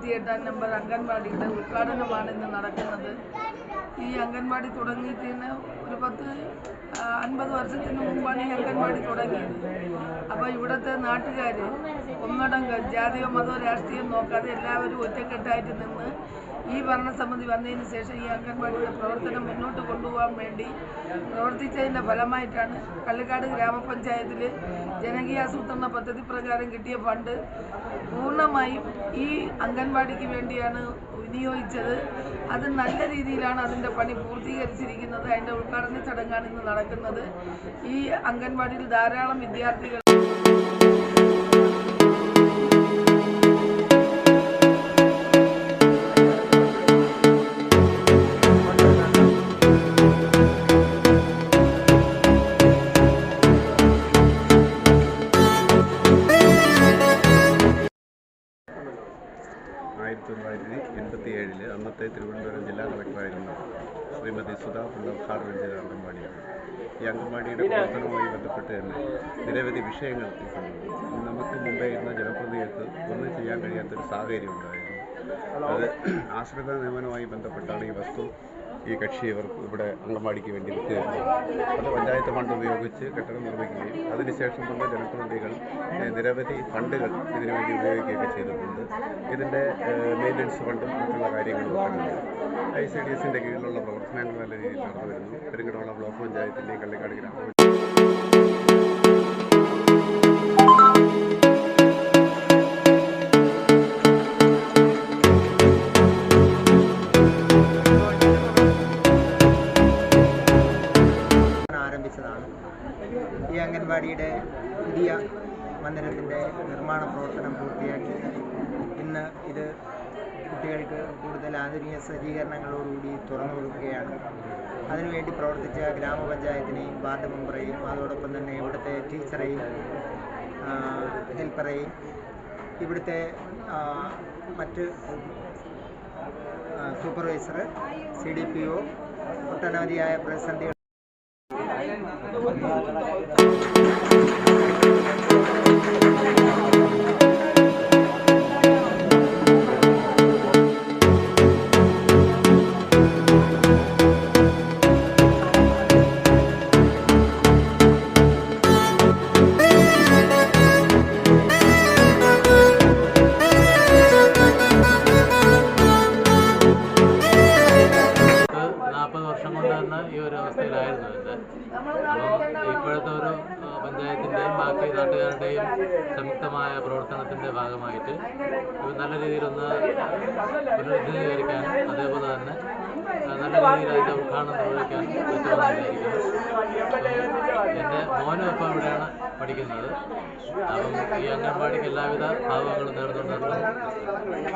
58-ാം number അംഗൻവാടിയുടെ ഉദ്ഘാടനമാണ് ഇന്ന് നടക്കുന്നത്. ഈ അംഗൻവാടി തുടങ്ങിയിട്ട് ഒരു 50 വർഷത്തിന് മുമ്പാണ് ഈ അംഗൻവാടി തുടങ്ങിയത്. അപ്പോൾ ഇവിടുത്തെ നാട്ടുകാർ ഒന്നടങ്കം ജാതിയോ മതമോ രാഷ്ട്രീയം നോക്കാതെ എല്ലാവരും ഒറ്റക്കെട്ടായിട്ട് നിന്ന് ഈ ഭരണസമിതി വന്നതിന് ശേഷം ഈ അംഗൻവാടിയുടെ പ്രവർത്തനം മുന്നോട്ട് കൊണ്ടുപോകാൻ വേണ്ടി പ്രവർത്തിച്ചതിൻ്റെ ഫലമായിട്ടാണ് കള്ളിക്കാട് ഗ്രാമപഞ്ചായത്തിൽ ജനകീയാസൂത്രണ പദ്ധതി പ്രകാരം കിട്ടിയ ഫണ്ട് പൂർണ്ണമായും ഈ അംഗൻവാടിക്ക് വേണ്ടിയാണ് വിനിയോഗിച്ചത്. അത് നല്ല രീതിയിലാണ് അതിൻ്റെ പണി പൂർത്തീകരിച്ചിരിക്കുന്നത്. അതിൻ്റെ ഉദ്ഘാടന ചടങ്ങാണ് ഇന്ന് നടക്കുന്നത്. ഈ അംഗൻവാടിയിൽ ധാരാളം വിദ്യാർത്ഥികൾ 1987 അന്നത്തെ തിരുവനന്തപുരം ജില്ലാ കളക്ടറായിരുന്ന ശ്രീമതി സുധാ പിള്ള ഉദ്ഘാടനം ചെയ്ത അംഗൻവാടിയാണ്. ഈ അംഗൻവാടിയുടെ പ്രവർത്തനവുമായി ബന്ധപ്പെട്ട് തന്നെ നിരവധി വിഷയങ്ങൾ നമുക്ക് മുമ്പേ ഇരുന്ന ജനപ്രതിനിധികൾക്ക് ഒന്നും ചെയ്യാൻ കഴിയാത്തൊരു സാഹചര്യം ഉണ്ടായിരുന്നു. അത് ആശ്രിത നിയമനവുമായി ബന്ധപ്പെട്ടാണ് ഈ വസ്തു ഈ കക്ഷി ഇവിടെ അംഗൻവാടിക്ക് വേണ്ടി വിറ്റുകയാണ്. അത് പഞ്ചായത്ത് ഫണ്ട് ഉപയോഗിച്ച് കെട്ടിടം നിർമ്മിക്കുകയും അതിനുശേഷം വന്ന ജനപ്രതിനിധികൾ നിരവധി ഫണ്ടുകൾ ഇതിനുവേണ്ടി ഉപയോഗിക്കുകയൊക്കെ ചെയ്തിട്ടുണ്ട്. ഇതിൻ്റെ മെയിൻ്റനൻസ് ഫണ്ടും മറ്റുള്ള കാര്യങ്ങളും ICDSൻ്റെ കീഴിലുള്ള പ്രവർത്തനങ്ങൾ നല്ല രീതിയിൽ നടന്നു വരുന്നു. പെരുങ്കടമുള്ള ബ്ലോക്ക് പഞ്ചായത്തിൻ്റെയും കള്ളിക്കാട് ഗ്രാമപഞ്ചായത്ത് ആരംഭിച്ചതാണ്. ഈ അംഗൻവാടിയുടെ പുതിയ മന്ദിരത്തിൻ്റെ നിർമ്മാണ പ്രവർത്തനം പൂർത്തിയാക്കി ഇന്ന് ഇത് കുട്ടികൾക്ക് കൂടുതൽ ആധുനിക സജ്ജീകരണങ്ങളോടുകൂടി തുറന്നു കൊടുക്കുകയാണ്. അതിനുവേണ്ടി പ്രവർത്തിച്ച ഗ്രാമപഞ്ചായത്തിനെയും വാർഡ് മെമ്പറേയും അതോടൊപ്പം തന്നെ ഇവിടുത്തെ ടീച്ചറേയും ഹെൽപ്പറേയും ഇവിടുത്തെ മറ്റ് സൂപ്പർവൈസർ CDPO ഒട്ടനവധിയായ പ്രതിസന്ധികൾ ഈ ഒരു അവസ്ഥയിലായിരുന്നു ഇത്. അപ്പം ഇപ്പോഴത്തെ ഒരു പഞ്ചായത്തിൻ്റെയും ബാക്കി നാട്ടുകാരുടെയും സംയുക്തമായ പ്രവർത്തനത്തിൻ്റെ ഭാഗമായിട്ട് ഇത് നല്ല രീതിയിലൊന്ന് പുനരുദ്ധീകരിക്കാനും അതേപോലെ തന്നെ നല്ല രീതിയിൽ അതിൻ്റെ ഉദ്ഘാടനം നിർവഹിക്കാനും പറ്റുമെന്ന് വിചാരിക്കുന്നു. എൻ്റെ മോനും ഇപ്പോൾ ഇവിടെയാണ് പഠിക്കുന്നത്. അപ്പം ഈ അംഗൻവാടിക്ക് എല്ലാവിധ ഭാവങ്ങളും നേർന്നുകൊണ്ടിരുന്നു.